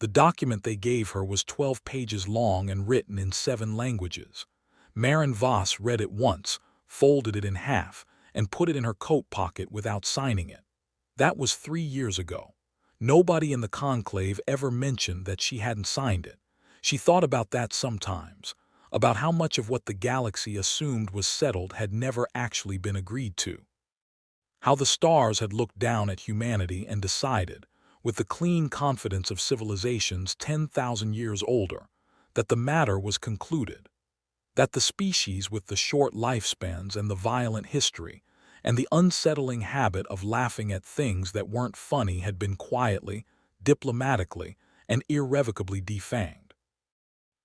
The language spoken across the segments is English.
The document they gave her was 12 pages long and written in 7 languages. Marin Voss read it once, folded it in half, and put it in her coat pocket without signing it. That was 3 years ago. Nobody in the conclave ever mentioned that she hadn't signed it. She thought about that sometimes, about how much of what the galaxy assumed was settled had never actually been agreed to. How the stars had looked down at humanity and decided, with the clean confidence of civilizations 10,000 years older, that the matter was concluded. That the species with the short lifespans and the violent history and the unsettling habit of laughing at things that weren't funny had been quietly, diplomatically, and irrevocably defanged.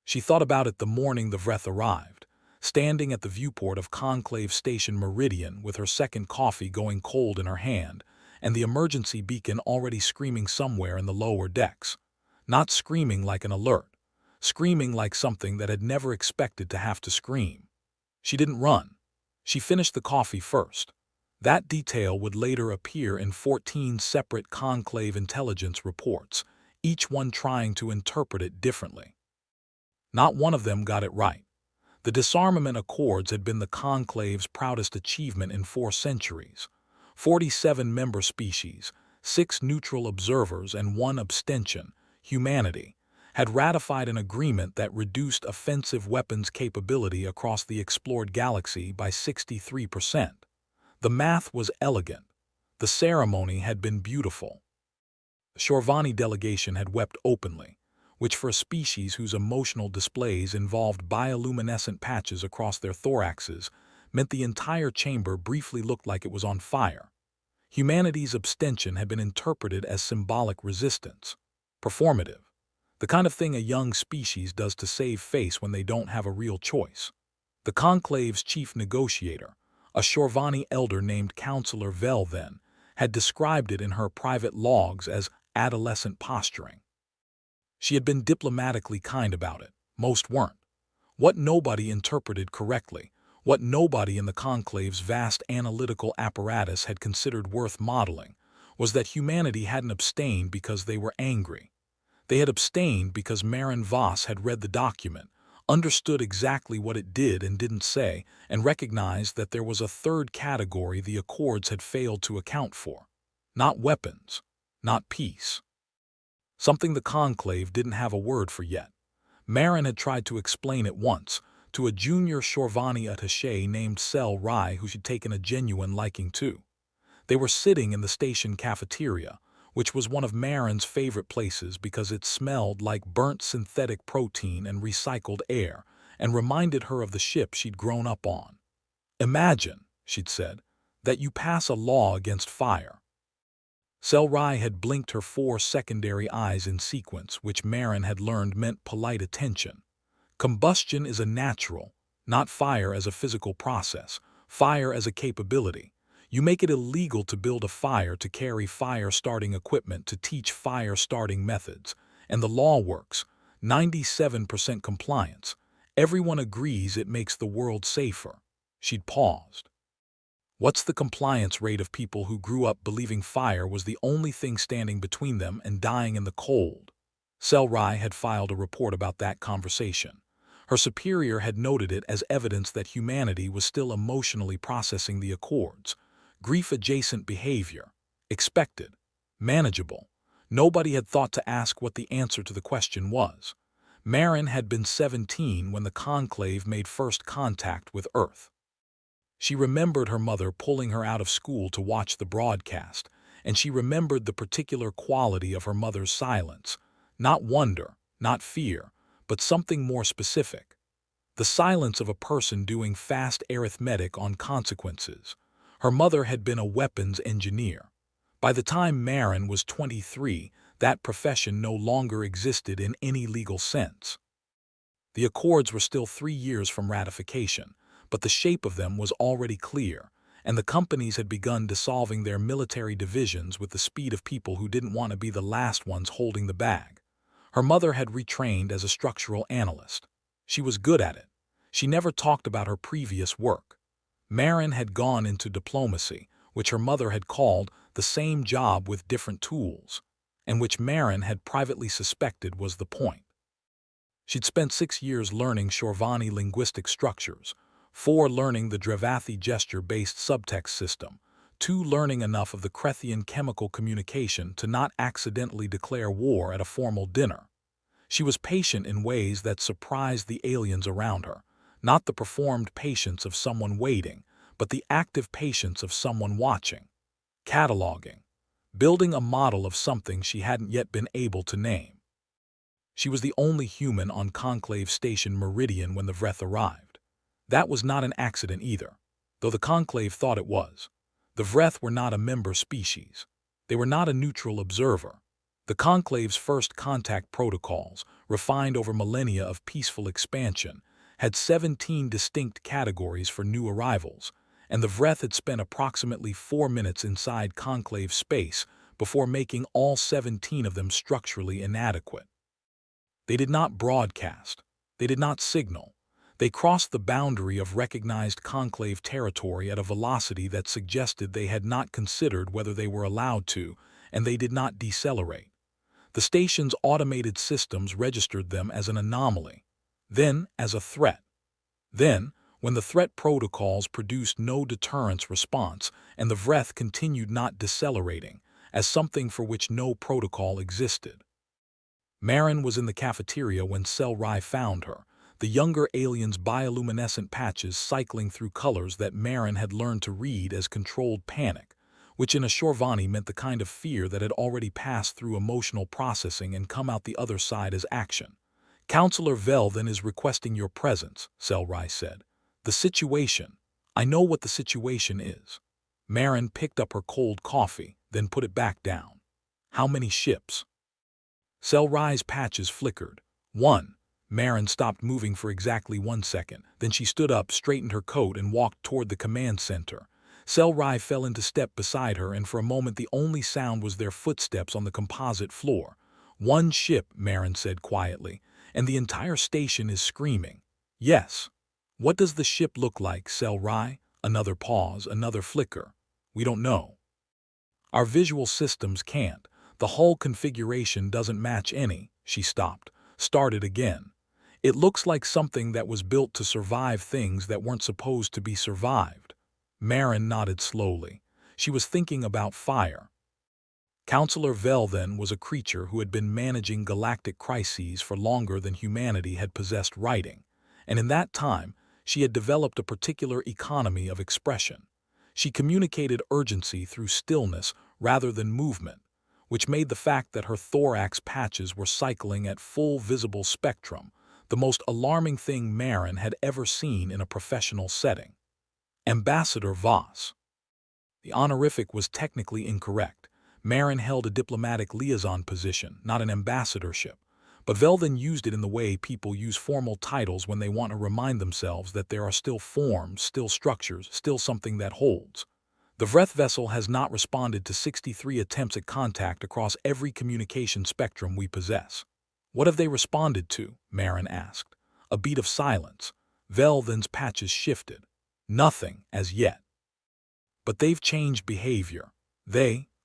She thought about it the morning the Vreth arrived, standing at the viewport of Conclave Station Meridian with her second coffee going cold in her hand and the emergency beacon already screaming somewhere in the lower decks. Not screaming like an alert, screaming like something that had never expected to have to scream. She didn't run. She finished the coffee first. That detail would later appear in 14 separate conclave intelligence reports, each one trying to interpret it differently. Not one of them got it right. The disarmament accords had been the conclave's proudest achievement in 4 centuries. 47 member species, 6 neutral observers, and 1 abstention, humanity, had ratified an agreement that reduced offensive weapons capability across the explored galaxy by 63%. The math was elegant. The ceremony had been beautiful. The Shorvani delegation had wept openly, which for a species whose emotional displays involved bioluminescent patches across their thoraxes meant the entire chamber briefly looked like it was on fire. Humanity's abstention had been interpreted as symbolic resistance, performative, the kind of thing a young species does to save face when they don't have a real choice. The conclave's chief negotiator, a Shorvani elder named Counselor Vel then, had described it in her private logs as adolescent posturing. She had been diplomatically kind about it. Most weren't. What nobody interpreted correctly, what nobody in the conclave's vast analytical apparatus had considered worth modeling, was that humanity hadn't abstained because they were angry. They had abstained because Marin Voss had read the document, understood exactly what it did and didn't say, and recognized that there was a third category the Accords had failed to account for. Not weapons, not peace. Something the conclave didn't have a word for yet. Marin had tried to explain it once, to a junior Shorvani attaché named Sel Rai who she'd taken a genuine liking to. They were sitting in the station cafeteria, which was one of Marin's favorite places because it smelled like burnt synthetic protein and recycled air, and reminded her of the ship she'd grown up on. "Imagine," she'd said, "that you pass a law against fire." Sel Rai had blinked her 4 secondary eyes in sequence, which Marin had learned meant polite attention. Combustion is a natural, not fire as a physical process, fire as a capability. You make it illegal to build a fire, to carry fire-starting equipment, to teach fire-starting methods. And the law works. 97% compliance. Everyone agrees it makes the world safer. She'd paused. What's the compliance rate of people who grew up believing fire was the only thing standing between them and dying in the cold? Sel Rai had filed a report about that conversation. Her superior had noted it as evidence that humanity was still emotionally processing the Accords. Grief-adjacent behavior. Expected. Manageable. Nobody had thought to ask what the answer to the question was. Marin had been 17 when the conclave made first contact with Earth. She remembered her mother pulling her out of school to watch the broadcast, and she remembered the particular quality of her mother's silence. Not wonder, not fear, but something more specific. The silence of a person doing fast arithmetic on consequences. Her mother had been a weapons engineer. By the time Marin was 23, that profession no longer existed in any legal sense. The Accords were still 3 years from ratification, but the shape of them was already clear, and the companies had begun dissolving their military divisions with the speed of people who didn't want to be the last ones holding the bag. Her mother had retrained as a structural analyst. She was good at it. She never talked about her previous work. Marin had gone into diplomacy, which her mother had called the same job with different tools. and which Marin had privately suspected was the point. She'd spent 6 years learning Shorvani linguistic structures, 4 learning the Drevathi gesture-based subtext system, 2 learning enough of the Krethian chemical communication to not accidentally declare war at a formal dinner. She was patient in ways that surprised the aliens around her, not the performed patience of someone waiting, but the active patience of someone watching, cataloging, building a model of something she hadn't yet been able to name. She was the only human on Conclave Station Meridian when the Vreth arrived. That was not an accident either, though the Conclave thought it was. The Vreth were not a member species. They were not a neutral observer. The Conclave's first contact protocols, refined over millennia of peaceful expansion, had 17 distinct categories for new arrivals, and the Vreth had spent approximately 4 minutes inside Conclave space before making all 17 of them structurally inadequate. They did not broadcast. They did not signal. They crossed the boundary of recognized Conclave territory at a velocity that suggested they had not considered whether they were allowed to, and they did not decelerate. The station's automated systems registered them as an anomaly, then as a threat. Then, when the threat protocols produced no deterrence response and the Vreth continued not decelerating, as something for which no protocol existed. Marin was in the cafeteria when Selrai found her, the younger alien's bioluminescent patches cycling through colors that Marin had learned to read as controlled panic, which in a Shorvani meant the kind of fear that had already passed through emotional processing and come out the other side as action. "Counselor Velthan is requesting your presence," Selrai said. "The situation. I know what the situation is." Marin picked up her cold coffee, then put it back down. "How many ships?" Selrai's patches flickered. 1. Marin stopped moving for exactly 1 second. Then she stood up, straightened her coat, and walked toward the command center. Selrai fell into step beside her, and for a moment the only sound was their footsteps on the composite floor. "1 ship," Marin said quietly, "and the entire station is screaming." "Yes." "What does the ship look like, Selrai?" Another pause, another flicker. "We don't know. Our visual systems can't. The hull configuration doesn't match any." She stopped, started again. "It looks like something that was built to survive things that weren't supposed to be survived." Marin nodded slowly. She was thinking about fire. Counselor Velthan was a creature who had been managing galactic crises for longer than humanity had possessed writing, and in that time she had developed a particular economy of expression. She communicated urgency through stillness rather than movement, which made the fact that her thorax patches were cycling at full visible spectrum the most alarming thing Marin had ever seen in a professional setting. Ambassador Voss. The honorific was technically incorrect. Marin held a diplomatic liaison position, not an ambassadorship, but Velthan used it in the way people use formal titles when they want to remind themselves that there are still forms, still structures, still something that holds. The Vreth vessel has not responded to 63 attempts at contact across every communication spectrum we possess. "What have they responded to?" Marin asked. A beat of silence. Velthan's patches shifted. "Nothing, as yet. But they've changed behavior.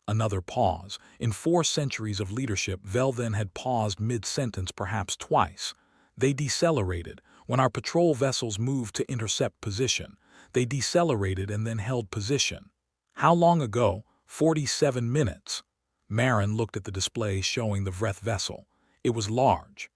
Another pause. In 4 centuries of leadership, Velthan had paused mid-sentence perhaps twice. "They decelerated. When our patrol vessels moved to intercept position, they decelerated and then held position." "How long ago?" 47 minutes. Marin looked at the display showing the Vreth vessel. It was large.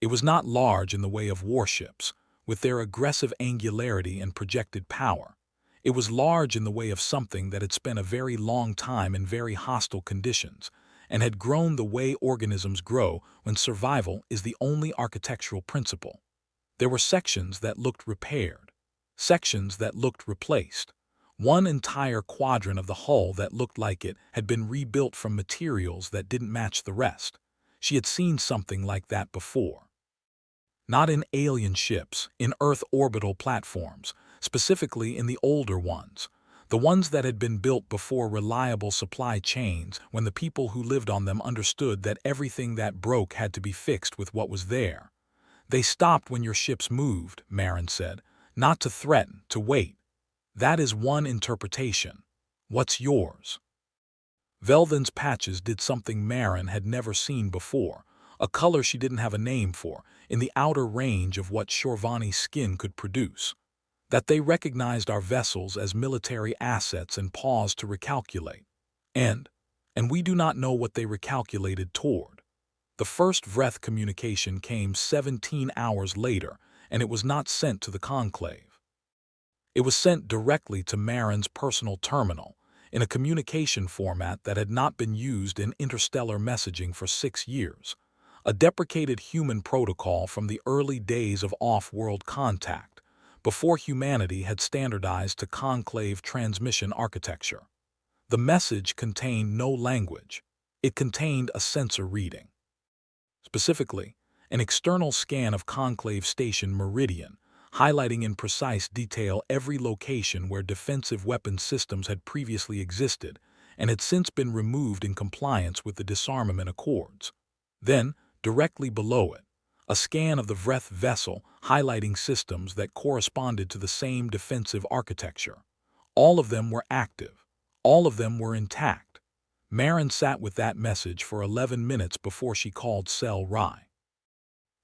It was not large in the way of warships, with their aggressive angularity and projected power. It was large in the way of something that had spent a very long time in very hostile conditions, and had grown the way organisms grow when survival is the only architectural principle. There were sections that looked repaired, sections that looked replaced. One entire quadrant of the hull that looked like it had been rebuilt from materials that didn't match the rest. She had seen something like that before. Not in alien ships, in Earth orbital platforms, specifically in the older ones, the ones that had been built before reliable supply chains, when the people who lived on them understood that everything that broke had to be fixed with what was there. "They stopped when your ships moved," Marin said, "not to threaten, to wait." "That is one interpretation. What's yours?" Velden's patches did something Marin had never seen before, a color she didn't have a name for, in the outer range of what Shorvani's skin could produce. That they recognized our vessels as military assets and paused to recalculate. And we do not know what they recalculated toward. The first Vreth communication came 17 hours later, and it was not sent to the Conclave. It was sent directly to Marin's personal terminal, in a communication format that had not been used in interstellar messaging for 6 years, a deprecated human protocol from the early days of off-world contact, before humanity had standardized to Conclave transmission architecture. The message contained no language. It contained a sensor reading. Specifically, an external scan of Conclave Station Meridian, highlighting in precise detail every location where defensive weapon systems had previously existed and had since been removed in compliance with the disarmament accords. Then, directly below it, a scan of the Vreth vessel highlighting systems that corresponded to the same defensive architecture. All of them were active. All of them were intact. Marin sat with that message for 11 minutes before she called Cell Rai.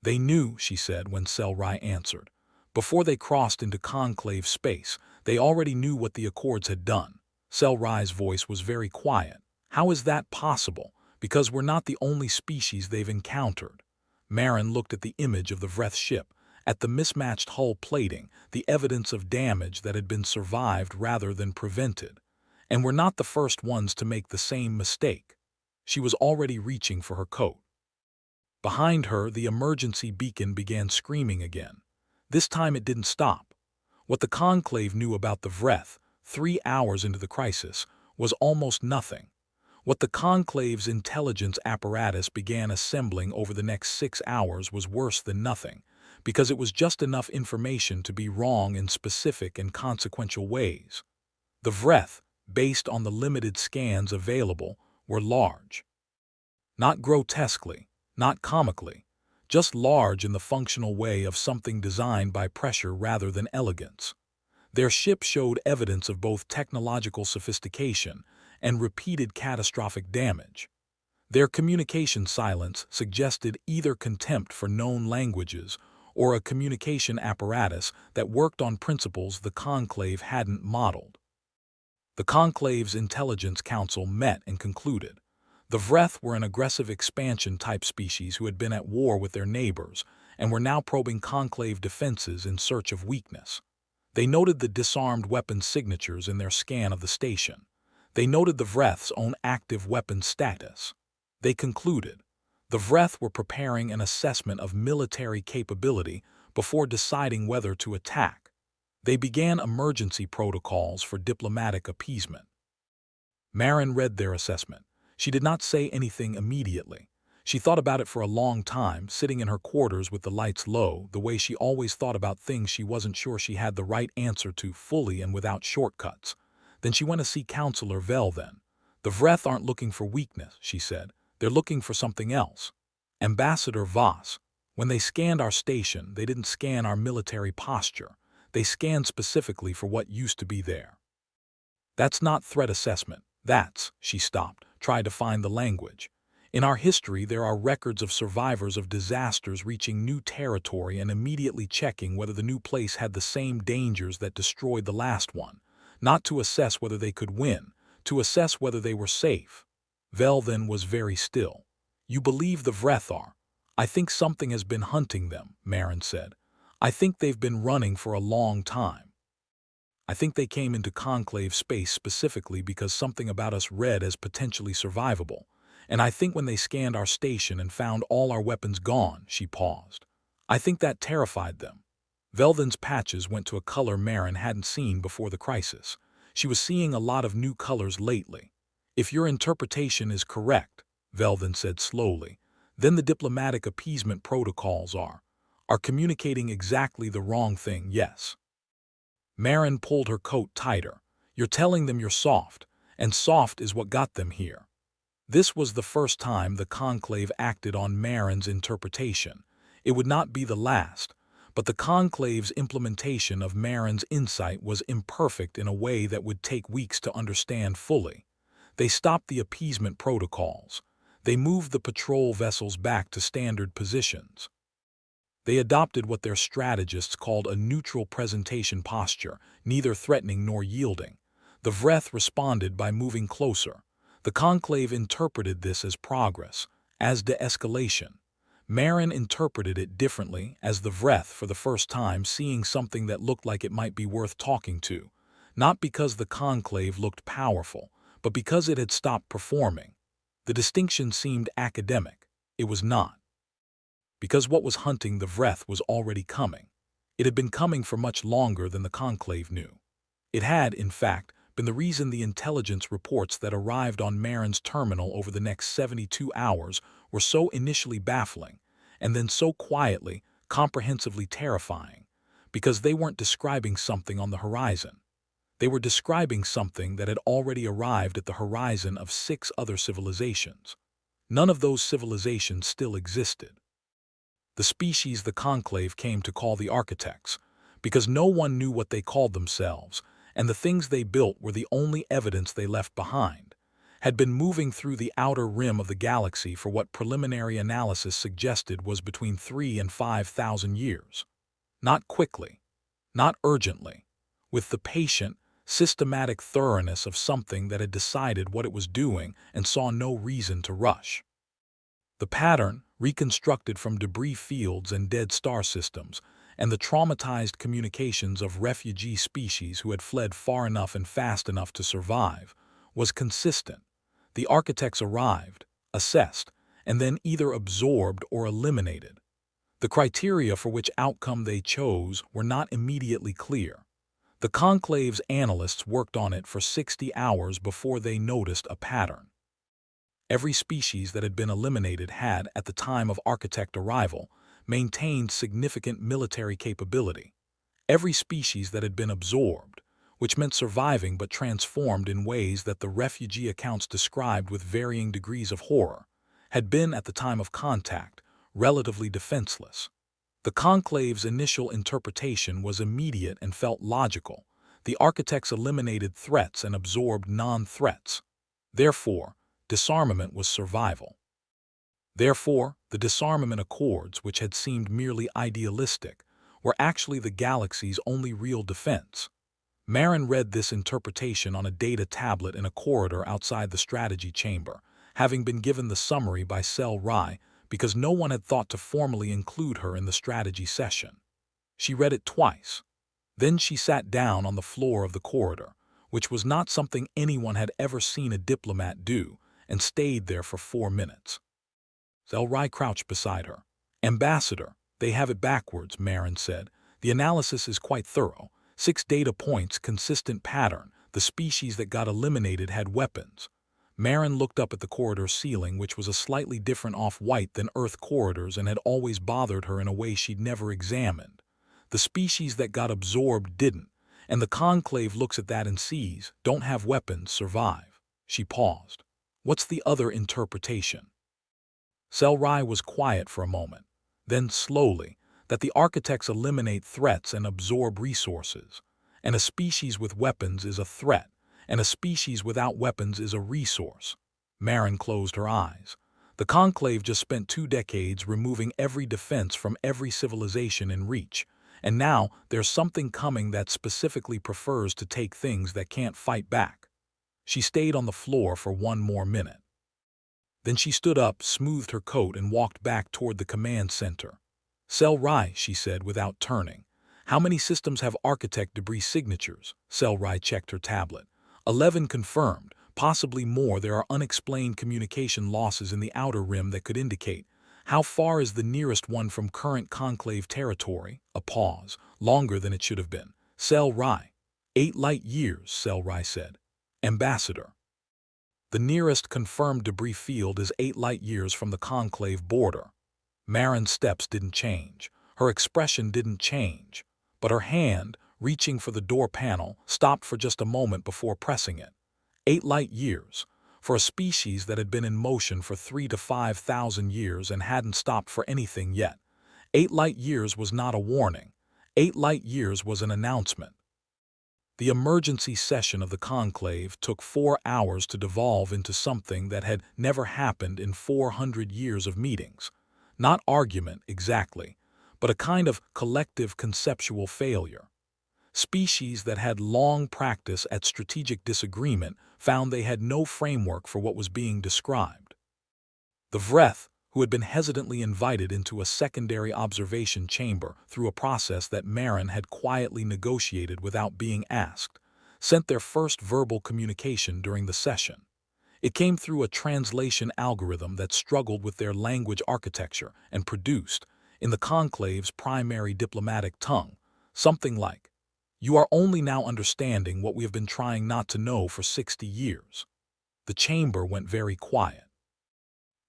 They knew, she said when Cell Rai answered. Before they crossed into Conclave space, they already knew what the Accords had done. Cell Rai's voice was very quiet. How is that possible? Because we're not the only species they've encountered. Marin looked at the image of the Vreth ship, at the mismatched hull plating, the evidence of damage that had been survived rather than prevented. And we're not the first ones to make the same mistake. She was already reaching for her coat. Behind her, the emergency beacon began screaming again. This time it didn't stop. What the Conclave knew about the Vreth, 3 hours into the crisis, was almost nothing. What the Conclave's intelligence apparatus began assembling over the next 6 hours was worse than nothing, because it was just enough information to be wrong in specific and consequential ways. The Vreth, based on the limited scans available, were large. Not grotesquely, not comically, just large in the functional way of something designed by pressure rather than elegance. Their ship showed evidence of both technological sophistication and repeated catastrophic damage. Their communication silence suggested either contempt for known languages or a communication apparatus that worked on principles the Conclave hadn't modeled. The Conclave's Intelligence Council met and concluded. The Vreth were an aggressive expansion-type species who had been at war with their neighbors and were now probing Conclave defenses in search of weakness. They noted the disarmed weapons signatures in their scan of the station. They noted the Vreth's own active weapons status. They concluded. The Vreth were preparing an assessment of military capability before deciding whether to attack. They began emergency protocols for diplomatic appeasement. Marin read their assessment. She did not say anything immediately. She thought about it for a long time, sitting in her quarters with the lights low, the way she always thought about things she wasn't sure she had the right answer to fully and without shortcuts. Then she went to see Counselor Velden. The Vreth aren't looking for weakness, she said. They're looking for something else. Ambassador Voss, when they scanned our station, they didn't scan our military posture. They scanned specifically for what used to be there. That's not threat assessment. That's, she stopped, tried to find the language. In our history, there are records of survivors of disasters reaching new territory and immediately checking whether the new place had the same dangers that destroyed the last one, not to assess whether they could win, to assess whether they were safe. Velden was very still. You believe the Vreth are? I think something has been hunting them, Marin said. I think they've been running for a long time. I think they came into Conclave space specifically because something about us read as potentially survivable. And I think when they scanned our station and found all our weapons gone, she paused. I think that terrified them. Velden's patches went to a color Marin hadn't seen before the crisis. She was seeing a lot of new colors lately. If your interpretation is correct, Velden said slowly, then the diplomatic appeasement protocols are communicating exactly the wrong thing, yes. Marin pulled her coat tighter. You're telling them you're soft, and soft is what got them here. This was the first time the Conclave acted on Marin's interpretation. It would not be the last, but the Conclave's implementation of Marin's insight was imperfect in a way that would take weeks to understand fully. They stopped the appeasement protocols. They moved the patrol vessels back to standard positions. They adopted what their strategists called a neutral presentation posture, neither threatening nor yielding. The Vreth responded by moving closer. The Conclave interpreted this as progress, as de-escalation. Marin interpreted it differently, as the Vreth for the first time seeing something that looked like it might be worth talking to, not because the Conclave looked powerful, but because it had stopped performing. The distinction seemed academic. It was not. Because what was hunting the Vreth was already coming. It had been coming for much longer than the Conclave knew. It had, in fact, been the reason the intelligence reports that arrived on Marin's terminal over the next 72 hours were so initially baffling, and then so quietly, comprehensively terrifying, because they weren't describing something on the horizon. They were describing something that had already arrived at the horizon of 6 other civilizations. None of those civilizations still existed. The species the Conclave came to call the Architects, because no one knew what they called themselves, and the things they built were the only evidence they left behind, had been moving through the outer rim of the galaxy for what preliminary analysis suggested was between 3,000 and 5,000 years. Not quickly, not urgently, with the patient, systematic thoroughness of something that had decided what it was doing and saw no reason to rush. The pattern, reconstructed from debris fields and dead star systems, and the traumatized communications of refugee species who had fled far enough and fast enough to survive, was consistent. The Architects arrived, assessed, and then either absorbed or eliminated. The criteria for which outcome they chose were not immediately clear. The Conclave's analysts worked on it for 60 hours before they noticed a pattern. Every species that had been eliminated had, at the time of Architect arrival, maintained significant military capability. Every species that had been absorbed, which meant surviving but transformed in ways that the refugee accounts described with varying degrees of horror, had been, at the time of contact, relatively defenseless. The Conclave's initial interpretation was immediate and felt logical. The Architects eliminated threats and absorbed non-threats. Therefore, disarmament was survival. Therefore, the disarmament accords, which had seemed merely idealistic, were actually the galaxy's only real defense. Marin read this interpretation on a data tablet in a corridor outside the strategy chamber, having been given the summary by Cell Rai because no one had thought to formally include her in the strategy session. She read it twice. Then she sat down on the floor of the corridor, which was not something anyone had ever seen a diplomat do, and stayed there for 4 minutes. Cell Rai crouched beside her. "Ambassador, they have it backwards," Marin said. "The analysis is quite thorough. 6 data points, consistent pattern. The species that got eliminated had weapons." Marin looked up at the corridor ceiling, which was a slightly different off-white than Earth corridors and had always bothered her in a way she'd never examined. The species that got absorbed didn't, and the Conclave looks at that and sees, don't have weapons, survive. She paused. "What's the other interpretation?" Cell Rai was quiet for a moment. Then, slowly, that the Architects eliminate threats and absorb resources. And a species with weapons is a threat, and a species without weapons is a resource. Marin closed her eyes. The Conclave just spent 2 decades removing every defense from every civilization in reach, and now there's something coming that specifically prefers to take things that can't fight back. She stayed on the floor for 1 more minute. Then she stood up, smoothed her coat, and walked back toward the command center. "Cell Rai," she said without turning. "How many systems have Architect debris signatures?" Cell Rai checked her tablet. 11 confirmed, possibly more. There are unexplained communication losses in the outer rim that could indicate. How far is the nearest one from current Conclave territory? A pause, longer than it should have been. Cell Rai. 8 light years, Cell Rai said. Ambassador. The nearest confirmed debris field is 8 light years from the Conclave border. Marin's steps didn't change. Her expression didn't change. But her hand, reaching for the door panel, stopped for just a moment before pressing it. 8 light years. For a species that had been in motion for 3,000 to 5,000 years and hadn't stopped for anything yet. 8 light years was not a warning. 8 light years was an announcement. The emergency session of the conclave took 4 hours to devolve into something that had never happened in 400 years of meetings. Not argument, exactly, but a kind of collective conceptual failure. Species that had long practice at strategic disagreement found they had no framework for what was being described. The Vreth, who had been hesitantly invited into a secondary observation chamber through a process that Marin had quietly negotiated without being asked, sent their first verbal communication during the session. It came through a translation algorithm that struggled with their language architecture and produced, in the conclave's primary diplomatic tongue, something like, "You are only now understanding what we have been trying not to know for 60 years." The chamber went very quiet.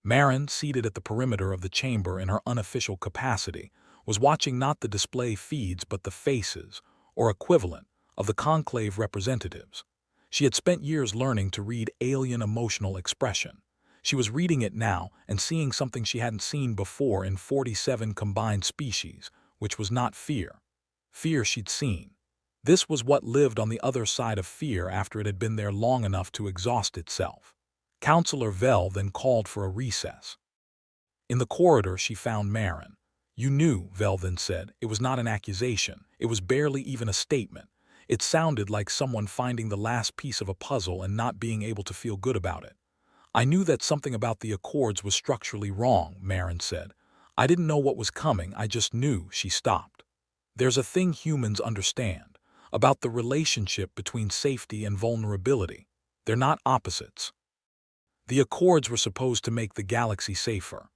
Marin, seated at the perimeter of the chamber in her unofficial capacity, was watching not the display feeds but the faces, or equivalent, of the conclave representatives. She had spent years learning to read alien emotional expression. She was reading it now and seeing something she hadn't seen before in 47 combined species, which was not fear. Fear she'd seen. This was what lived on the other side of fear after it had been there long enough to exhaust itself. Counselor Vel then called for a recess. In the corridor she found Marin. "You knew," Vel then said. "It was not an accusation. It was barely even a statement. It sounded like someone finding the last piece of a puzzle and not being able to feel good about it." "I knew that something about the Accords was structurally wrong," Marin said. "I didn't know what was coming, I just knew." She stopped. "There's a thing humans understand, about the relationship between safety and vulnerability. They're not opposites. The Accords were supposed to make the galaxy safer.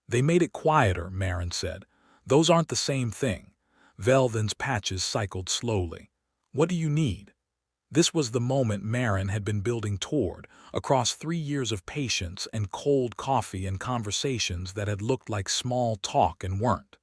They made it quieter," Marin said. "Those aren't the same thing." Velden's patches cycled slowly. "What do you need?" This was the moment Marin had been building toward, across 3 years of patience and cold coffee and conversations that had looked like small talk and weren't.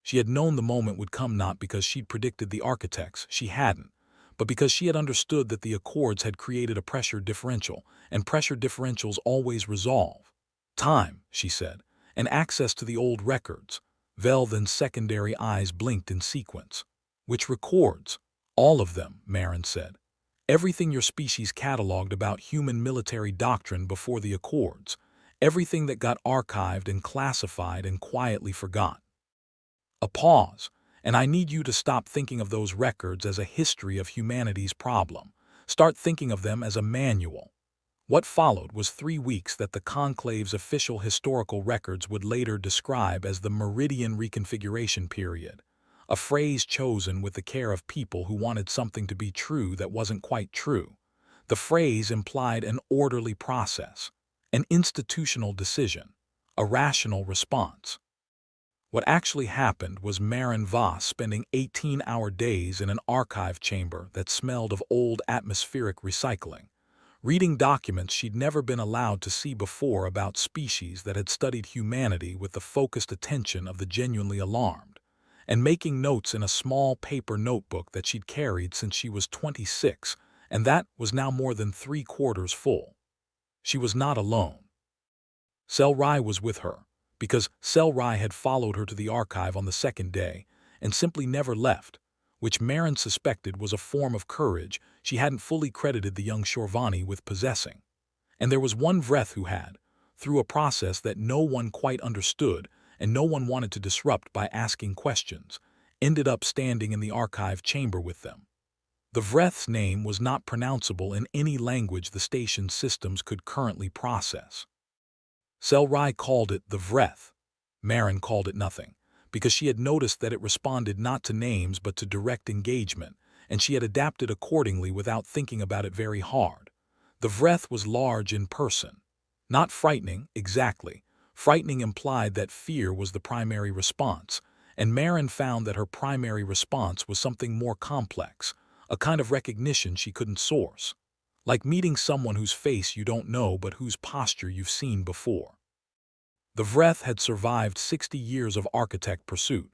She had known the moment would come, not because she'd predicted the architects, she hadn't, but because she had understood that the Accords had created a pressure differential, and pressure differentials always resolve. "Time," she said, "and access to the old records." Velden's secondary eyes blinked in sequence. "Which records?" "All of them," Marin said. "Everything your species cataloged about human military doctrine before the Accords. Everything that got archived and classified and quietly forgot." A pause. "And I need you to stop thinking of those records as a history of humanity's problem. Start thinking of them as a manual." What followed was 3 weeks that the conclave's official historical records would later describe as the Meridian Reconfiguration Period, a phrase chosen with the care of people who wanted something to be true that wasn't quite true. The phrase implied an orderly process, an institutional decision, a rational response. What actually happened was Marin Voss spending 18-hour days in an archive chamber that smelled of old atmospheric recycling, reading documents she'd never been allowed to see before about species that had studied humanity with the focused attention of the genuinely alarmed, and making notes in a small paper notebook that she'd carried since she was 26, and that was now more than 3/4 full. She was not alone. Selrai was with her, because Selrai had followed her to the archive on the second day and simply never left, which Marin suspected was a form of courage she hadn't fully credited the young Shorvani with possessing. And there was one Vreth who had, through a process that no one quite understood and no one wanted to disrupt by asking questions, ended up standing in the archive chamber with them. The Vreth's name was not pronounceable in any language the station's systems could currently process. Selrai called it the Vreth. Marin called it nothing, because she had noticed that it responded not to names but to direct engagement, and she had adapted accordingly without thinking about it very hard. The Vreth was large in person. Not frightening, exactly. Frightening implied that fear was the primary response, and Marin found that her primary response was something more complex, a kind of recognition she couldn't source. Like meeting someone whose face you don't know but whose posture you've seen before. The Vreth had survived 60 years of architect pursuit.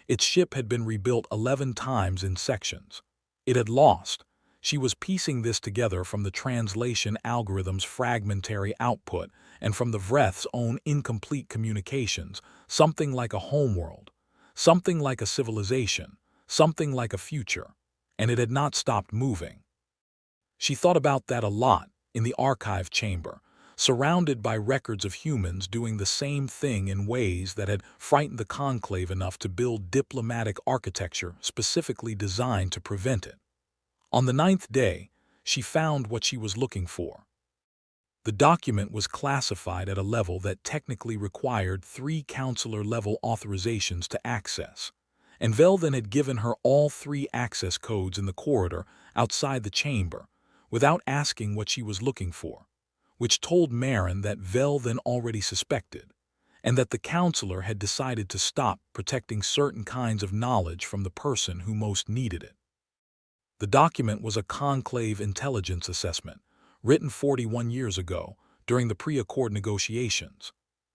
Its ship had been rebuilt 11 times in sections. It had lost. She was piecing this together from the translation algorithm's fragmentary output and from the Vreth's own incomplete communications, something like a homeworld, something like a civilization, something like a future. and it had not stopped moving. She thought about that a lot in the archive chamber, surrounded by records of humans doing the same thing in ways that had frightened the conclave enough to build diplomatic architecture specifically designed to prevent it. On the 9th day, she found what she was looking for. The document was classified at a level that technically required 3 counselor-level authorizations to access, and Vel then had given her all 3 access codes in the corridor outside the chamber, without asking what she was looking for, which told Marin that Vel then already suspected, and that the counselor had decided to stop protecting certain kinds of knowledge from the person who most needed it. The document was a conclave intelligence assessment, written 41 years ago, during the pre-accord negotiations.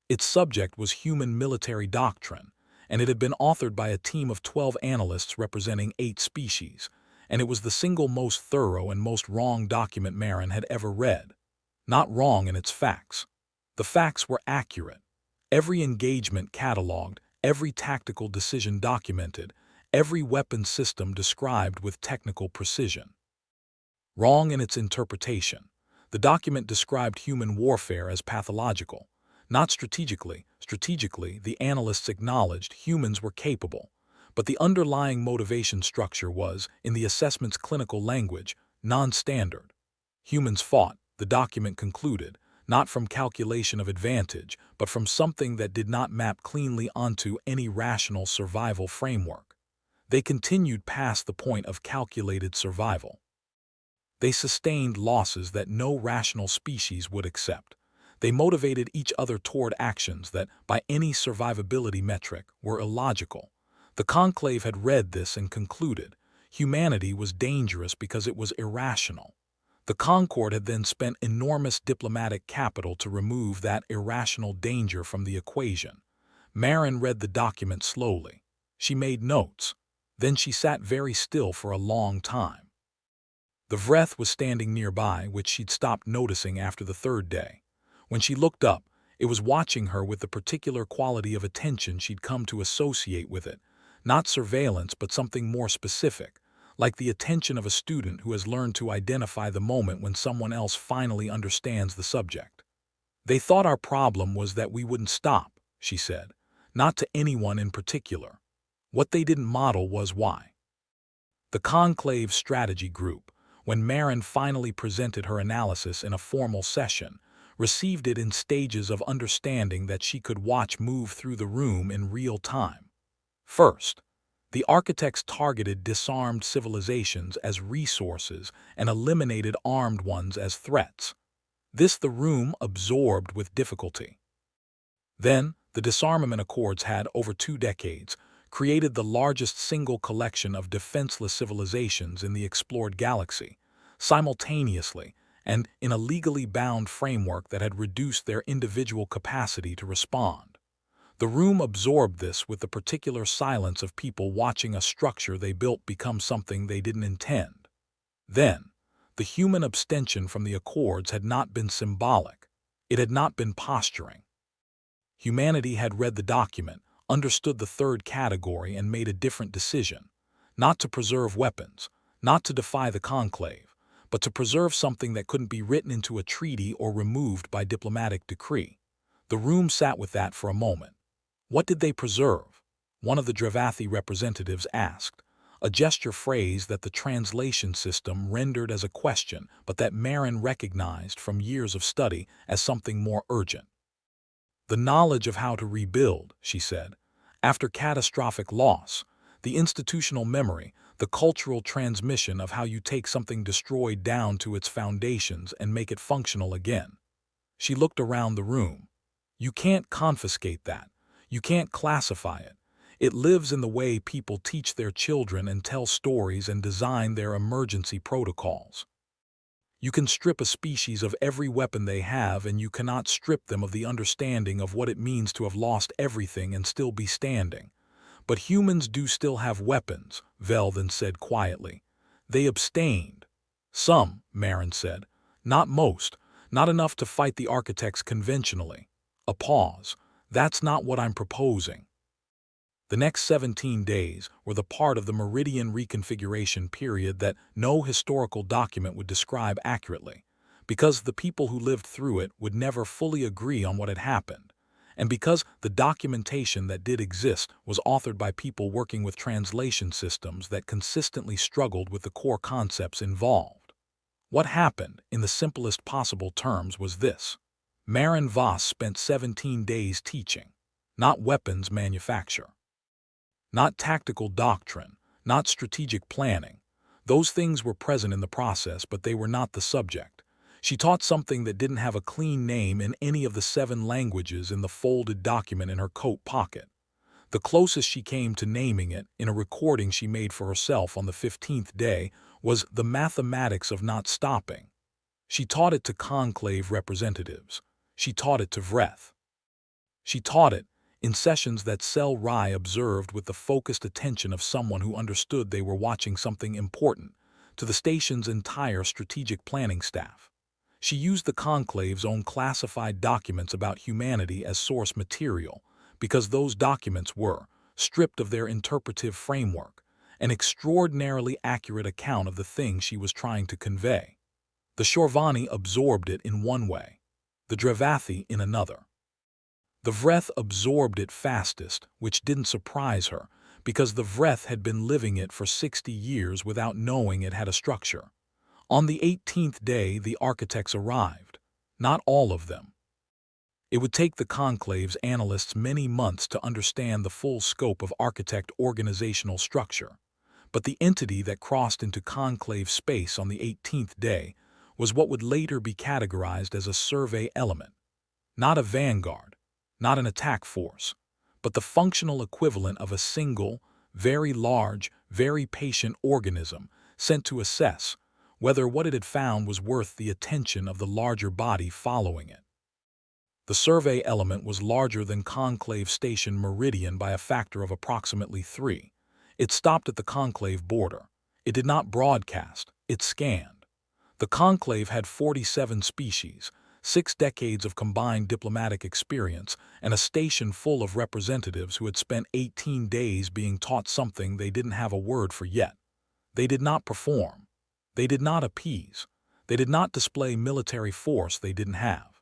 Its subject was human military doctrine, and it had been authored by a team of 12 analysts representing 8 species, and it was the single most thorough and most wrong document Marin had ever read. Not wrong in its facts. The facts were accurate. Every engagement catalogued, every tactical decision documented, every weapon system described with technical precision. Wrong in its interpretation. The document described human warfare as pathological, not strategically. Strategically, the analysts acknowledged humans were capable, but the underlying motivation structure was, in the assessment's clinical language, non-standard. Humans fought, the document concluded, not from calculation of advantage, but from something that did not map cleanly onto any rational survival framework. They continued past the point of calculated survival. They sustained losses that no rational species would accept. They motivated each other toward actions that, by any survivability metric, were illogical. The conclave had read this and concluded humanity was dangerous because it was irrational. The Concord had then spent enormous diplomatic capital to remove that irrational danger from the equation. Marin read the document slowly. She made notes. Then she sat very still for a long time. The Vreth was standing nearby, which she'd stopped noticing after the 3rd day. When she looked up, it was watching her with the particular quality of attention she'd come to associate with it, not surveillance but something more specific, like the attention of a student who has learned to identify the moment when someone else finally understands the subject. "They thought our problem was that we wouldn't stop," she said, "not to anyone in particular. What they didn't model was why." The Conclave Strategy Group, when Marin finally presented her analysis in a formal session, received it in stages of understanding that she could watch move through the room in real time. First, the architects targeted disarmed civilizations as resources and eliminated armed ones as threats. This the room absorbed with difficulty. Then, the disarmament accords had, over 2 decades, created the largest single collection of defenseless civilizations in the explored galaxy, simultaneously and in a legally bound framework that had reduced their individual capacity to respond. The room absorbed this with the particular silence of people watching a structure they built become something they didn't intend. Then, the human abstention from the accords had not been symbolic. It had not been posturing. Humanity had read the document, understood the 3rd category, and made a different decision. Not to preserve weapons, not to defy the conclave, but to preserve something that couldn't be written into a treaty or removed by diplomatic decree. The room sat with that for a moment. What did they preserve? One of the Dravathi representatives asked, a gesture phrase that the translation system rendered as a question, but that Marin recognized from years of study as something more urgent. "The knowledge of how to rebuild," she said, "after catastrophic loss, the institutional memory, the cultural transmission of how you take something destroyed down to its foundations and make it functional again." She looked around the room. "You can't confiscate that. You can't classify it. It lives in the way people teach their children and tell stories and design their emergency protocols. You can strip a species of every weapon they have, and you cannot strip them of the understanding of what it means to have lost everything and still be standing. But humans do still have weapons," Vel then said quietly. "They abstained." "Some," Marin said. "Not most. Not enough to fight the architects conventionally." A pause. "That's not what I'm proposing." The next 17 days were the part of the Meridian reconfiguration period that no historical document would describe accurately, because the people who lived through it would never fully agree on what had happened, and because the documentation that did exist was authored by people working with translation systems that consistently struggled with the core concepts involved. What happened, in the simplest possible terms, was this. Maren Voss spent 17 days teaching, not weapons manufacture. Not tactical doctrine, not strategic planning. Those things were present in the process, but they were not the subject. She taught something that didn't have a clean name in any of the 7 languages in the folded document in her coat pocket. The closest she came to naming it, in a recording she made for herself on the 15th day, was the mathematics of not stopping. She taught it to conclave representatives. She taught it to Vreth. She taught it in sessions that Sel Rai observed with the focused attention of someone who understood they were watching something important, to the station's entire strategic planning staff. She used the conclave's own classified documents about humanity as source material, because those documents were, stripped of their interpretive framework, an extraordinarily accurate account of the thing she was trying to convey. The Shorvani absorbed it in one way, the Dravathi in another. The Vreth absorbed it fastest, which didn't surprise her, because the Vreth had been living it for 60 years without knowing it had a structure. On the 18th day, the architects arrived. Not all of them. It would take the conclave's analysts many months to understand the full scope of architect organizational structure, but the entity that crossed into conclave space on the 18th day was what would later be categorized as a survey element, not a vanguard, not an attack force, but the functional equivalent of a single, very large, very patient organism sent to assess whether what it had found was worth the attention of the larger body following it. The survey element was larger than Conclave Station Meridian by a factor of approximately 3. It stopped at the conclave border. It did not broadcast, it scanned. The conclave had 47 species, 6 decades of combined diplomatic experience, and a station full of representatives who had spent 18 days being taught something they didn't have a word for yet. They did not perform. They did not appease. They did not display military force they didn't have.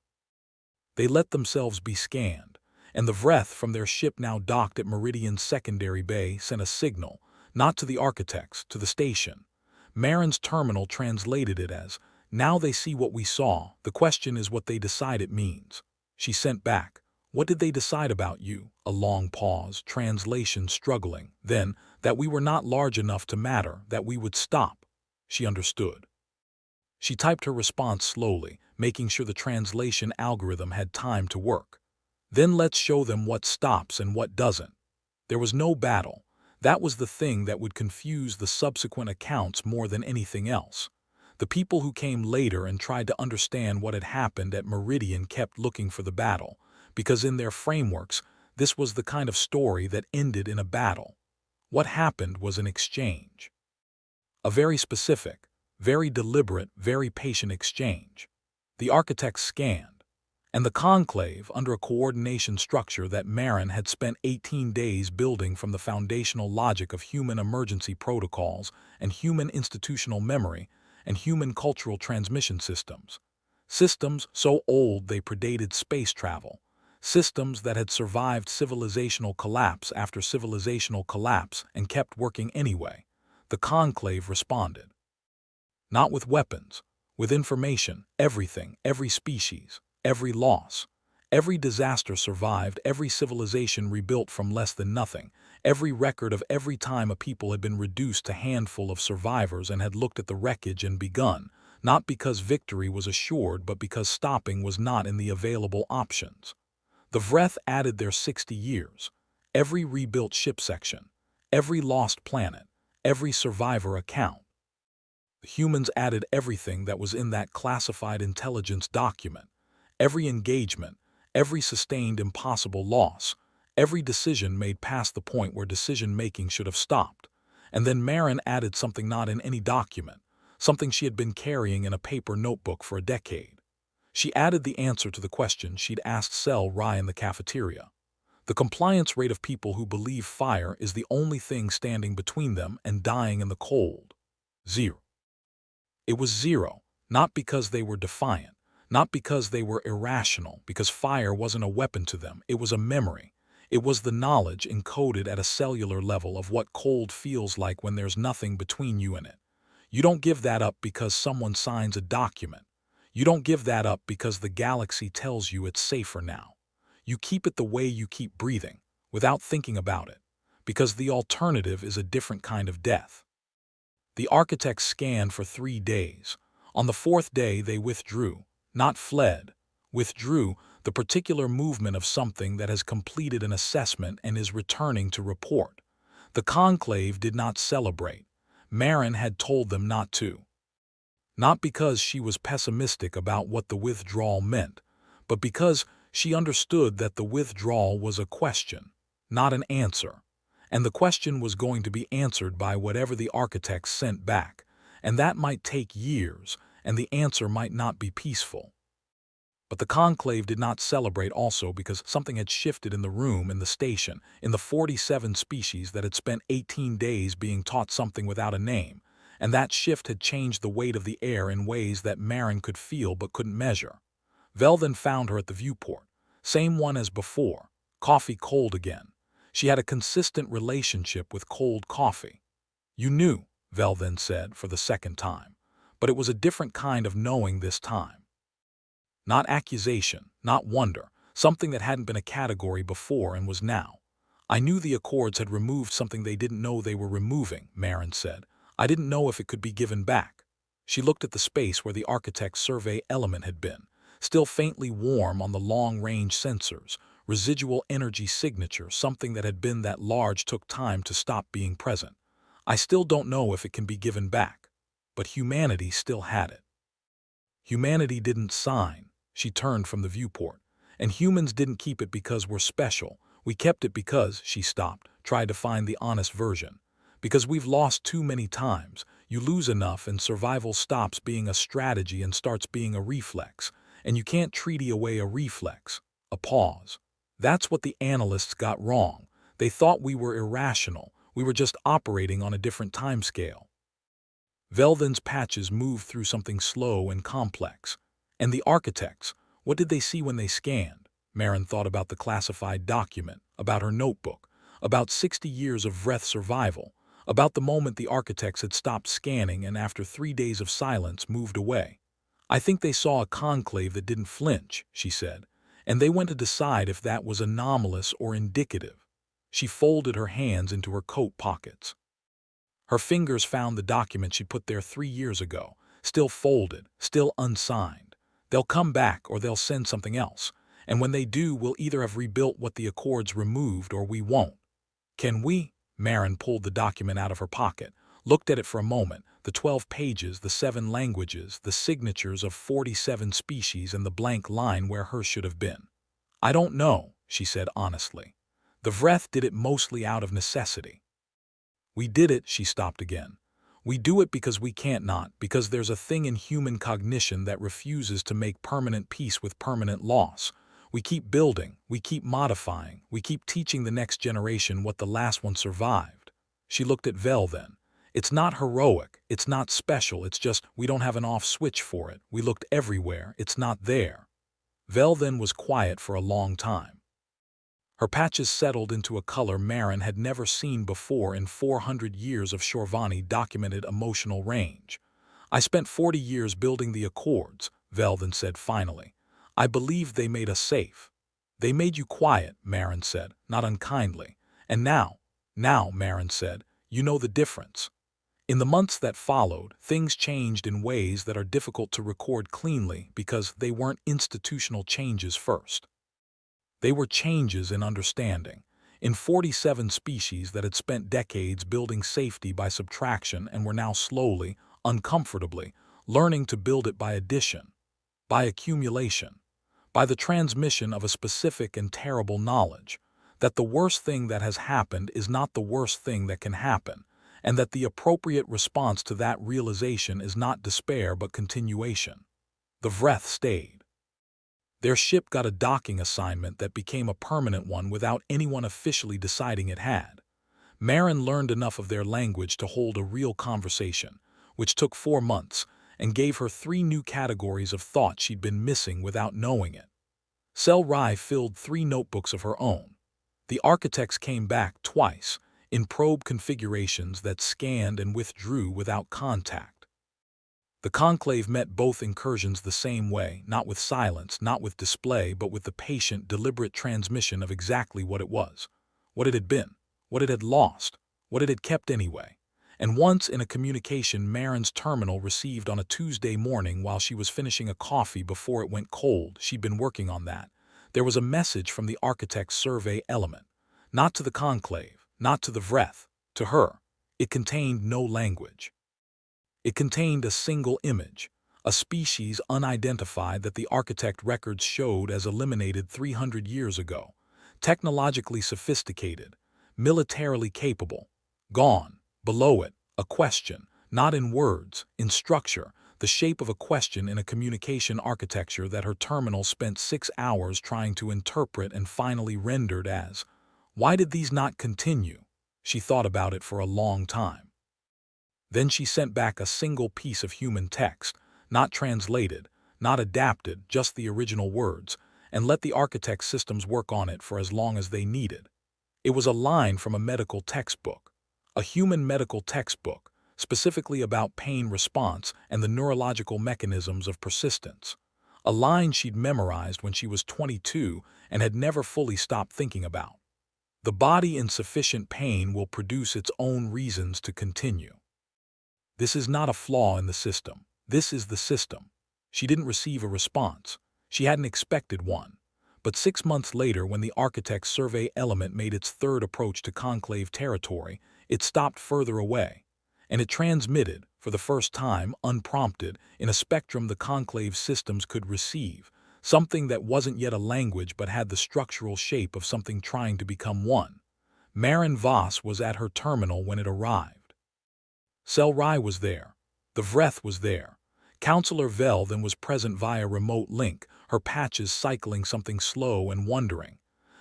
They let themselves be scanned, and the Vreth from their ship now docked at Meridian's secondary bay sent a signal, not to the architects, to the station. Marin's terminal translated it as, "Now they see what we saw, the question is what they decide it means." She sent back, "What did they decide about you?" A long pause, translation struggling. Then, that we were not large enough to matter, that we would stop. She understood. She typed her response slowly, making sure the translation algorithm had time to work. "Then let's show them what stops and what doesn't." There was no battle. That was the thing that would confuse the subsequent accounts more than anything else. The people who came later and tried to understand what had happened at Meridian kept looking for the battle, because in their frameworks, this was the kind of story that ended in a battle. What happened was an exchange. A very specific, very deliberate, very patient exchange. The architects scanned, and the conclave, under a coordination structure that Marin had spent 18 days building from the foundational logic of human emergency protocols and human institutional memory and human cultural transmission systems. Systems so old they predated space travel. Systems that had survived civilizational collapse after civilizational collapse and kept working anyway. The conclave responded. Not with weapons, with information, everything, every species, every loss. Every disaster survived, every civilization rebuilt from less than nothing, every record of every time a people had been reduced to a handful of survivors and had looked at the wreckage and begun, not because victory was assured but because stopping was not in the available options. The Vreth added their 60 years, every rebuilt ship section, every lost planet, every survivor account. The humans added everything that was in that classified intelligence document, every engagement, every sustained impossible loss, every decision made past the point where decision-making should have stopped. And then Marin added something not in any document, something she had been carrying in a paper notebook for a decade. She added the answer to the question she'd asked Sel Rai in the cafeteria. The compliance rate of people who believe fire is the only thing standing between them and dying in the cold. 0. It was 0, not because they were defiant, not because they were irrational, because fire wasn't a weapon to them, it was a memory. It was the knowledge encoded at a cellular level of what cold feels like when there's nothing between you and it. You don't give that up because someone signs a document. You don't give that up because the galaxy tells you it's safer now. You keep it the way you keep breathing, without thinking about it, because the alternative is a different kind of death. The architects scanned for 3 days. On the 4th day they withdrew, not fled, withdrew, the particular movement of something that has completed an assessment and is returning to report. The conclave did not celebrate. Marin had told them not to. Not because she was pessimistic about what the withdrawal meant, but because she understood that the withdrawal was a question, not an answer. And the question was going to be answered by whatever the architects sent back, and that might take years, and the answer might not be peaceful. But the conclave did not celebrate also because something had shifted in the room, in the station, in the 47 species that had spent 18 days being taught something without a name, and that shift had changed the weight of the air in ways that Marin could feel but couldn't measure. Vel then found her at the viewport, same one as before, coffee cold again. She had a consistent relationship with cold coffee. You knew, Vel then said for the 2nd time, but it was a different kind of knowing this time. Not accusation, not wonder, something that hadn't been a category before and was now. I knew the Accords had removed something they didn't know they were removing, Marin said. I didn't know if it could be given back. She looked at the space where the architect's survey element had been, still faintly warm on the long-range sensors, residual energy signature, something that had been that large took time to stop being present. I still don't know if it can be given back, but humanity still had it. Humanity didn't sign. She turned from the viewport. And humans didn't keep it because we're special. We kept it because, she stopped, tried to find the honest version. Because we've lost too many times. You lose enough and survival stops being a strategy and starts being a reflex. And you can't treaty away a reflex. A pause. That's what the analysts got wrong. They thought we were irrational. We were just operating on a different timescale. Velden's patches moved through something slow and complex. And the architects, what did they see when they scanned? Marin thought about the classified document, about her notebook, about 60 years of Vreth survival, about the moment the architects had stopped scanning and after 3 days of silence moved away. I think they saw a conclave that didn't flinch, she said, and they went to decide if that was anomalous or indicative. She folded her hands into her coat pockets. Her fingers found the document she put there 3 years ago, still folded, still unsigned. They'll come back or they'll send something else, and when they do, we'll either have rebuilt what the Accords removed or we won't. Can we? Marin pulled the document out of her pocket, looked at it for a moment, the 12 pages, the 7 languages, the signatures of 47 species and the blank line where hers should have been. I don't know, she said honestly. The Vreth did it mostly out of necessity. We did it, she stopped again. We do it because we can't not, because there's a thing in human cognition that refuses to make permanent peace with permanent loss. We keep building, we keep modifying, we keep teaching the next generation what the last one survived. She looked at Vel then. It's not heroic, it's not special, it's just we don't have an off switch for it. We looked everywhere, it's not there. Vel then was quiet for a long time. Her patches settled into a color Marin had never seen before in 400 years of Shorvani documented emotional range. I spent 40 years building the Accords, Vel then said finally. I believed they made us safe. They made you quiet, Marin said, not unkindly. And now, Marin said, you know the difference. In the months that followed, things changed in ways that are difficult to record cleanly because they weren't institutional changes first. They were changes in understanding, in 47 species that had spent decades building safety by subtraction and were now slowly, uncomfortably, learning to build it by addition, by accumulation, by the transmission of a specific and terrible knowledge, that the worst thing that has happened is not the worst thing that can happen, and that the appropriate response to that realization is not despair but continuation. The Vreth stayed. Their ship got a docking assignment that became a permanent one without anyone officially deciding it had. Marin learned enough of their language to hold a real conversation, which took 4 months, and gave her 3 new categories of thought she'd been missing without knowing it. Sel Rai filled 3 notebooks of her own. The architects came back twice, in probe configurations that scanned and withdrew without contact. The conclave met both incursions the same way, not with silence, not with display, but with the patient, deliberate transmission of exactly what it was, what it had been, what it had lost, what it had kept anyway. And once in a communication Marin's terminal received on a Tuesday morning while she was finishing a coffee before it went cold, she'd been working on that, there was a message from the architect's survey element. Not to the conclave, not to the Vreth, to her. It contained no language. It contained a single image, a species unidentified that the architect records showed as eliminated 300 years ago, technologically sophisticated, militarily capable, gone. Below it, a question, not in words, in structure, the shape of a question in a communication architecture that her terminal spent 6 hours trying to interpret and finally rendered as, "Why did these not continue?" She thought about it for a long time. Then she sent back a single piece of human text, not translated, not adapted, just the original words, and let the architect's systems work on it for as long as they needed. It was a line from a medical textbook. A human medical textbook, specifically about pain response and the neurological mechanisms of persistence. A line she'd memorized when she was 22 and had never fully stopped thinking about. The body in sufficient pain will produce its own reasons to continue. This is not a flaw in the system. This is the system. She didn't receive a response. She hadn't expected one. But 6 months later, when the architect's survey element made its third approach to conclave territory, it stopped further away, and it transmitted, for the first time, unprompted, in a spectrum the conclave systems could receive, something that wasn't yet a language but had the structural shape of something trying to become one. Marin Voss was at her terminal when it arrived. Sel Rai was there. The Vreth was there. Counselor Velden was present via remote link, her patches cycling something slow and wondering.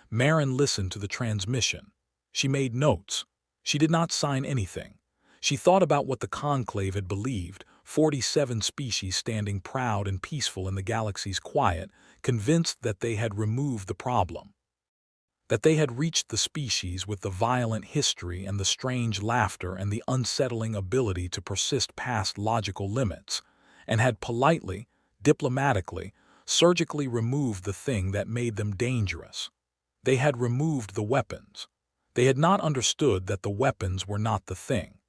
Marin listened to the transmission. She made notes. She did not sign anything. She thought about what the conclave had believed, 47 species standing proud and peaceful in the galaxy's quiet, convinced that they had removed the problem. That they had reached the species with the violent history and the strange laughter and the unsettling ability to persist past logical limits, and had politely, diplomatically, surgically removed the thing that made them dangerous. They had removed the weapons. They had not understood that the weapons were not the thing.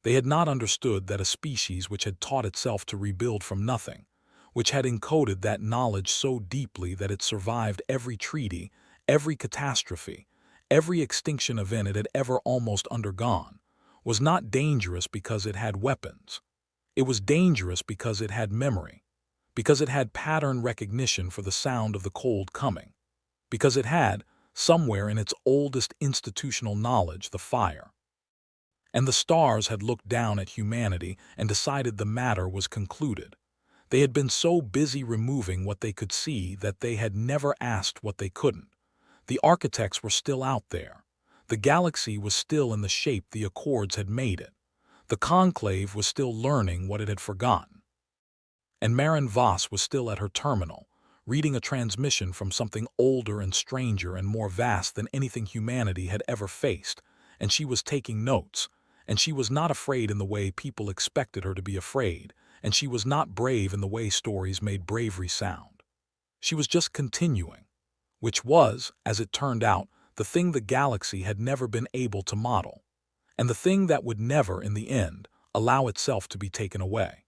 They had not understood that a species which had taught itself to rebuild from nothing, which had encoded that knowledge so deeply that it survived every treaty, every catastrophe, every extinction event it had ever almost undergone, was not dangerous because it had weapons. It was dangerous because it had memory, because it had pattern recognition for the sound of the cold coming, because it had, somewhere in its oldest institutional knowledge, the fire. And the stars had looked down at humanity and decided the matter was concluded. They had been so busy removing what they could see that they had never asked what they couldn't. The architects were still out there. The galaxy was still in the shape the Accords had made it. The conclave was still learning what it had forgotten. And Marin Voss was still at her terminal, reading a transmission from something older and stranger and more vast than anything humanity had ever faced, and she was taking notes, and she was not afraid in the way people expected her to be afraid, and she was not brave in the way stories made bravery sound. She was just continuing, which was, as it turned out, the thing the galaxy had never been able to model, and the thing that would never, in the end, allow itself to be taken away.